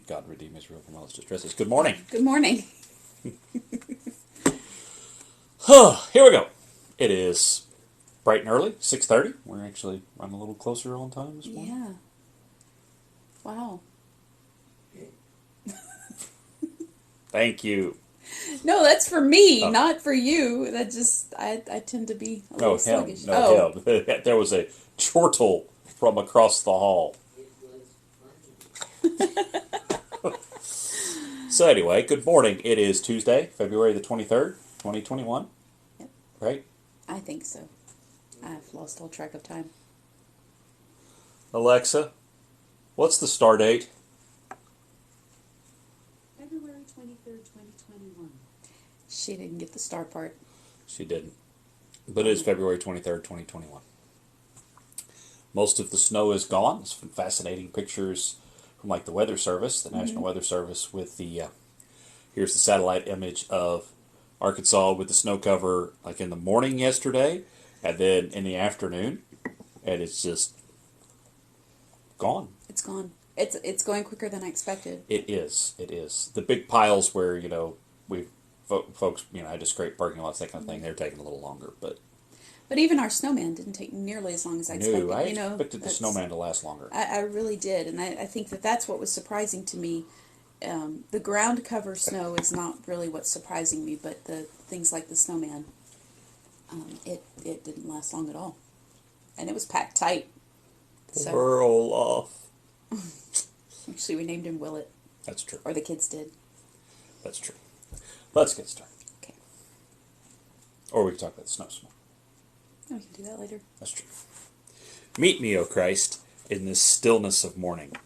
God redeem Israel from all its distresses. Good morning. Good morning. Here we go. It is bright and early, 6:30. We're actually running a little closer on time this morning. Yeah. Wow. Thank you. No, that's for me, Oh. not for you. That just, I tend to be a little sluggish. No, him. There was a chortle from across the hall. So anyway, good morning. It is Tuesday, February the 23rd, 2021. Yep. Right? I think so. I've lost all track of time. Alexa, what's the star date? February 23rd, 2021. She didn't get the star part. She didn't. But it is February 23rd, 2021. Most of the snow is gone. There's some fascinating pictures from like the Weather Service, the National Weather Service, with the, here's the satellite image of Arkansas with the snow cover like in the morning yesterday and then in the afternoon. And it's just gone. It's gone. It's going quicker than I expected. It is. The big piles where, folks, had to scrape parking lots, that kind of thing, they're taking a little longer, but But even our snowman didn't take nearly as long as I expected. I expected the snowman to last longer. I really did, and I think that's what was surprising to me. The ground cover snow is not really what's surprising me, but the things like the snowman, it didn't last long at all, and it was packed tight. So Poor Olaf. actually, we named him Willet, That's true. or the kids did. That's true. Let's get started. Okay, Or we can talk about the snow some more. we can do that later. That's true. Meet me, O Christ, in this stillness of morning.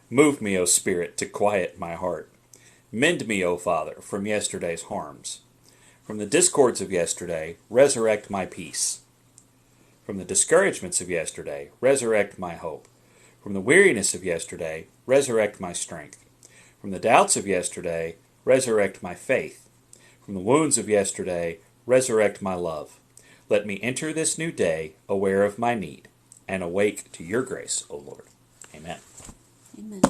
Move me, O Spirit, to quiet my heart. Mend me, O Father, from yesterday's harms. From the discords of yesterday, resurrect my peace. From the discouragements of yesterday, resurrect my hope. From the weariness of yesterday, resurrect my strength. From the doubts of yesterday, resurrect my faith. From the wounds of yesterday, resurrect my love. Let me enter this new day aware of my need and awake to your grace, O Lord. Amen. Amen.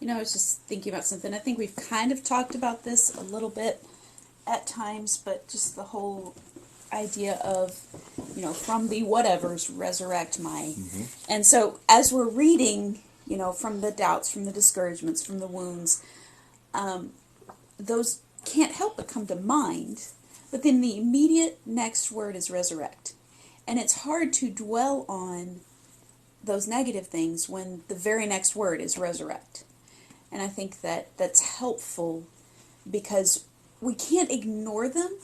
I was just thinking about something. I think we've kind of talked about this a little bit at times, but just the whole idea of, from the whatevers, resurrect my. Mm-hmm. And so as we're reading, from the doubts, from the discouragements, from the wounds, those can't help but come to mind. But then the immediate next word is resurrect. And it's hard to dwell on those negative things when the very next word is resurrect. And I think that's helpful because we can't ignore them,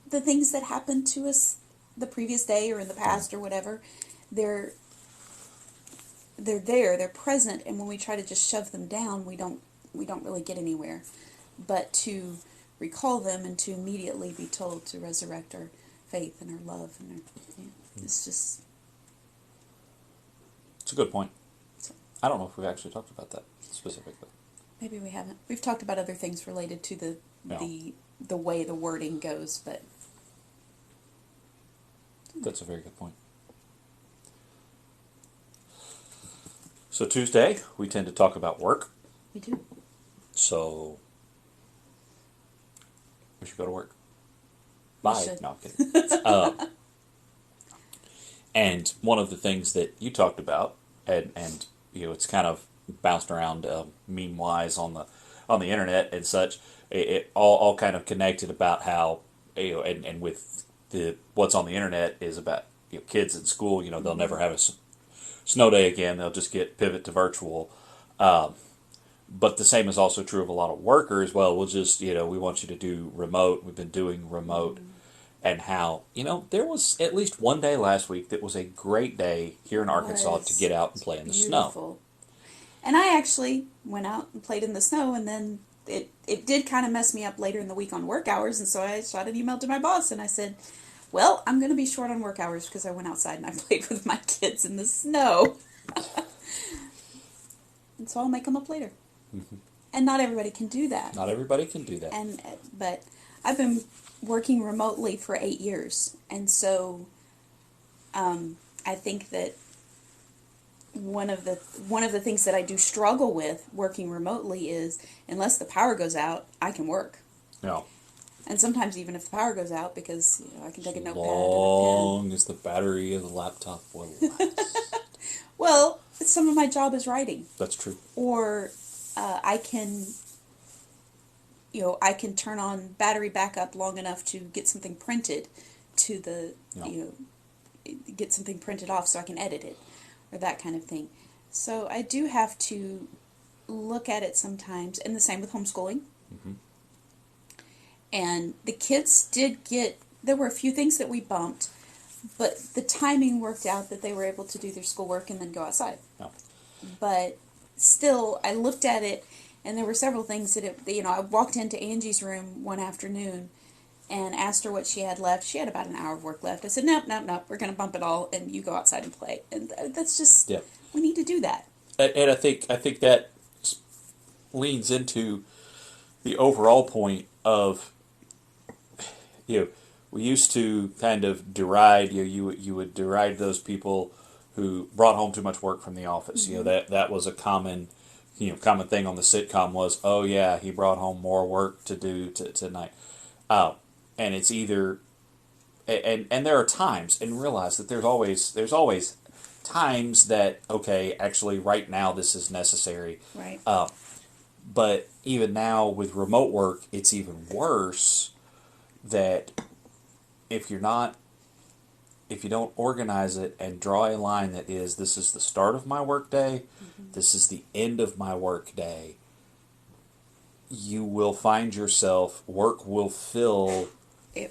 the things that happened to us the previous day or in the past or whatever. They're there, they're present, and when we try to just shove them down, we don't really get anywhere. But to recall them and to immediately be told to resurrect our faith and our love and it's just... It's a good point. I don't know if we've actually talked about that specifically. Maybe we haven't. We've talked about other things related to the way the wording goes, but... That's a very good point. So Tuesday, we tend to talk about work. We do. So we should go to work. Bye. should. No, I'm kidding. And one of the things that you talked about, and it's kind of bounced around meme-wise on the internet and such. It all kind of connected about how and with what's on the internet is about kids in school. They'll never have a snow day again. They'll just pivot to virtual. But the same is also true of a lot of workers. Well, we'll just we want you to do remote. We've been doing remote. And how, there was at least one day last week that was a great day here in Arkansas to get out and play in the snow. And I actually went out and played in the snow, and then it did kind of mess me up later in the week on work hours, and so I shot an email to my boss, and I said, well, I'm going to be short on work hours because I went outside and I played with my kids in the snow. And so I'll make them up later. Mm-hmm. And not everybody can do that. Not everybody can do that. But I've been working remotely for 8 years, and so I think that one of the things that I do struggle with working remotely is unless the power goes out, I can work. No. And sometimes even if the power goes out, because I can take a As notepad and a pen. long as the battery of the laptop will last. Well, some of my job is writing, That's true. or I can, I can turn on battery backup long enough to get something printed to the, Yeah. get something printed off so I can edit it, or that kind of thing. So I do have to look at it sometimes, and the same with homeschooling. Mm-hmm. And the kids there were a few things that we bumped, but the timing worked out that they were able to do their schoolwork and then go outside. No. But still, I looked at it, and there were several things I walked into Angie's room one afternoon and asked her what she had left. She had about an hour of work left. I said, nope, we're going to bump it all, and you go outside and play. And that's just, we need to do that. And I think that leans into the overall point of, we used to kind of deride, you would deride those people who brought home too much work from the office. Mm-hmm. That was a common thing on the sitcom was, oh yeah, he brought home more work to do tonight. And it's either, and there are times, and realize that there's always times that, okay, actually right now this is necessary. Right. But even now with remote work, it's even worse that if you don't organize it and draw a line that is, this is the start of my work day, this is the end of my work day, you will find yourself, work will fill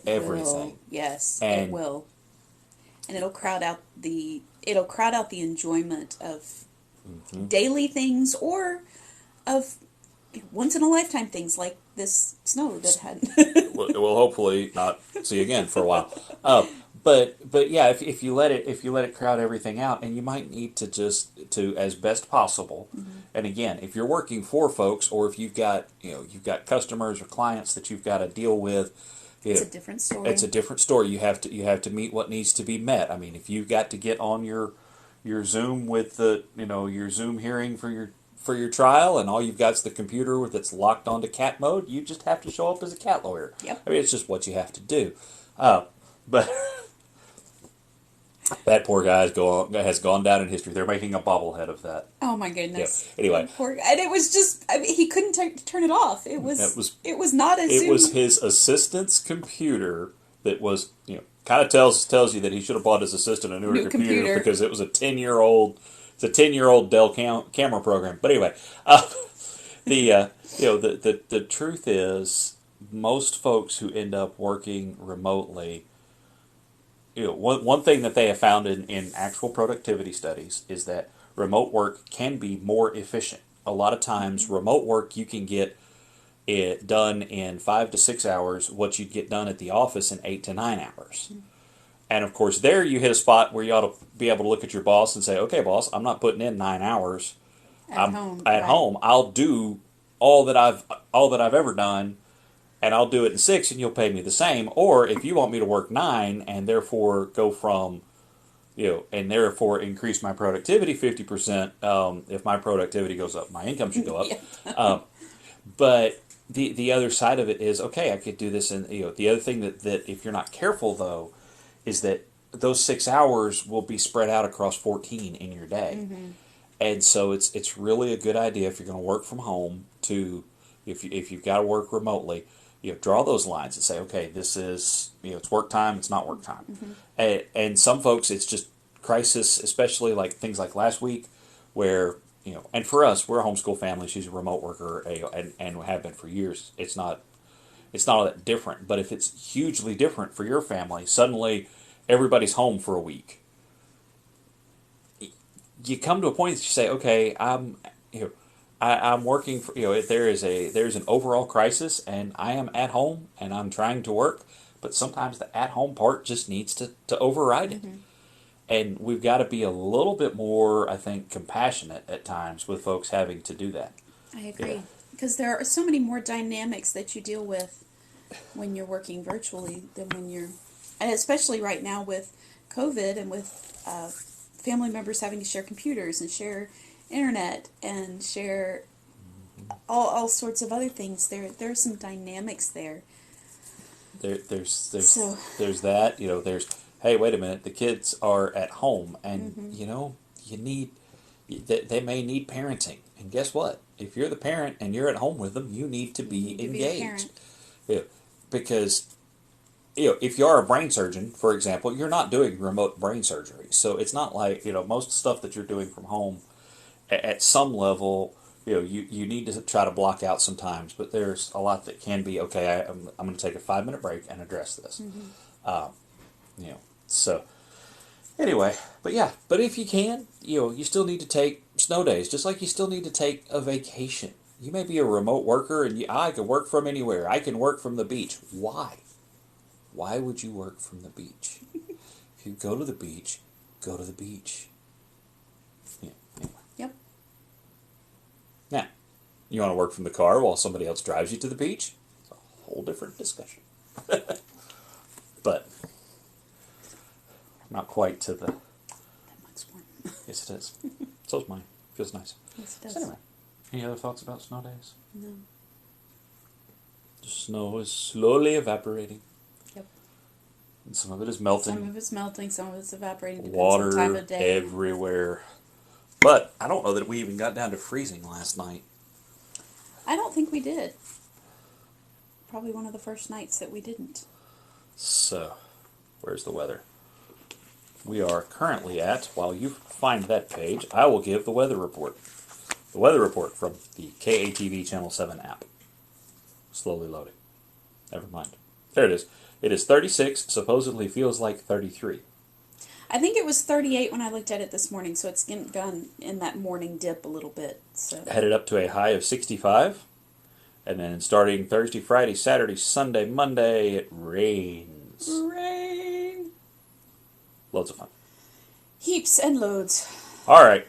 everything. Will. Yes, And it will. And it'll crowd out the enjoyment of daily things or of once in a lifetime things like this snow that had. We'll hopefully not see again for a while. But yeah, if you let it crowd everything out, and you might need to as best possible. And again, if you're working for folks, or if you've got customers or clients that you've got to deal with, It's a different story. It's a different story. You have to meet what needs to be met. I mean, if you've got to get on your Zoom with the your Zoom hearing for your trial, and all you've got is the computer that's locked onto cat mode, you just have to show up as a cat lawyer. Yep. I mean, it's just what you have to do. But that poor guy has gone down in history. They're making a bobblehead of that. Oh my goodness. Yeah. Anyway, and it was just he couldn't turn it off. It was not a Zoom. It was his assistant's computer that was kind of tells you that he should have bought his assistant a newer computer because it was a 10-year-old. It's a 10-year-old Dell camera program. But anyway, the truth is, most folks who end up working remotely, one thing that they have found in actual productivity studies is that remote work can be more efficient. A lot of times, remote work, you can get it done in 5 to 6 hours, what you'd get done at the office in 8 to 9 hours. And of course, there you hit a spot where you ought to be able to look at your boss and say, okay, boss, I'm not putting in 9 hours. At home. At home. I'll do all that I've ever done, and I'll do it in 6, and you'll pay me the same. Or if you want me to work 9 and therefore go from, and therefore increase my productivity 50%, if my productivity goes up, my income should go up. Yeah. But the other side of it is, okay, I could do this. And the other thing that if you're not careful, though, is that those 6 hours will be spread out across 14 in your day. Mm-hmm. And so it's really a good idea if you're going to work from home if you've got to work remotely, draw those lines and say, okay, this is, it's work time, it's not work time. Mm-hmm. And some folks, it's just crisis, especially like things like last week where, and for us, we're a homeschool family. She's a remote worker and have been for years. It's not all that different. But if it's hugely different for your family, suddenly everybody's home for a week. You come to a point that you say, okay, I'm working for, there's an overall crisis, and I am at home and I'm trying to work, but sometimes the at home part just needs to override it. Mm-hmm. And we've got to be a little bit more, I think, compassionate at times with folks having to do that. I agree. Because there are so many more dynamics that you deal with when you're working virtually than when you're, and especially right now with COVID and with family members having to share computers and share internet and share all sorts of other things. There are some dynamics there. There's So- there's that, there's, hey, wait a minute, the kids are at home, and you need, they may need parenting, and guess what? If you're the parent and you're at home with them, you need to be need to be a engaged. parent. Yeah, because if you are a brain surgeon, for example, you're not doing remote brain surgery, so it's not like most stuff that you're doing from home. At some level, you need to try to block out sometimes, but there's a lot that can be okay. I'm going to take a 5-minute break and address this. So anyway, but if you can, you still need to take snow days, just like you still need to take a vacation. You may be a remote worker, and I can work from anywhere. I can work from the beach. Why? Why would you work from the beach? If you go to the beach, go to the beach. Yeah, anyway. Yep. Now, you want to work from the car while somebody else drives you to the beach? It's a whole different discussion. But not quite to the... That mug's warm. Yes, it is. So's mine. Feels nice. Yes, it does. So anyway, any other thoughts about snow days? No. The snow is slowly evaporating. Yep. And some of it is melting. Some of it's melting, some of it's evaporating. Depends Water on time of day. everywhere. But I don't know that we even got down to freezing last night. I don't think we did. Probably one of the first nights that we didn't. So, where's the weather? We are currently at, while you find that page, I will give the weather report. The weather report from the KATV Channel 7 app. Slowly loading. Never mind. There it is. It is 36, supposedly feels like 33. I think it was 38 when I looked at it this morning, so it's gone in that morning dip a little bit. So Headed up to a high of 65. And then starting Thursday, Friday, Saturday, Sunday, Monday, it rains. rain. Loads of fun. Heaps and loads. All right.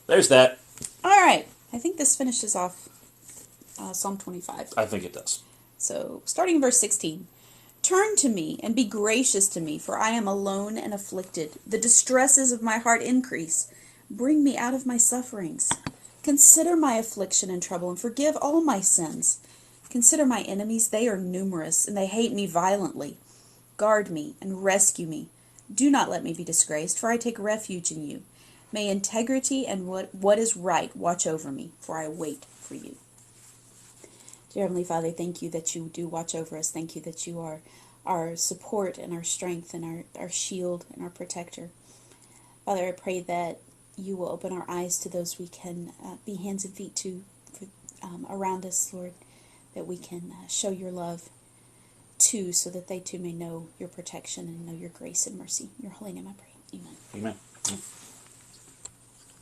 There's that. All right. I think this finishes off Psalm 25. I think it does. So, starting in verse 16. Turn to me and be gracious to me, for I am alone and afflicted. The distresses of my heart increase. Bring me out of my sufferings. Consider my affliction and trouble, and forgive all my sins. Consider my enemies, they are numerous, and they hate me violently. Guard me and rescue me. Do not let me be disgraced, for I take refuge in you. May integrity and what is right watch over me, for I wait for you. Dear Heavenly Father, thank you that you do watch over us. Thank you that you are our support and our strength and our shield and our protector. Father, I pray that you will open our eyes to those we can be hands and feet to around us, Lord, that we can show your love to, so that they too may know your protection and know your grace and mercy. In your holy name I pray. Amen. Amen.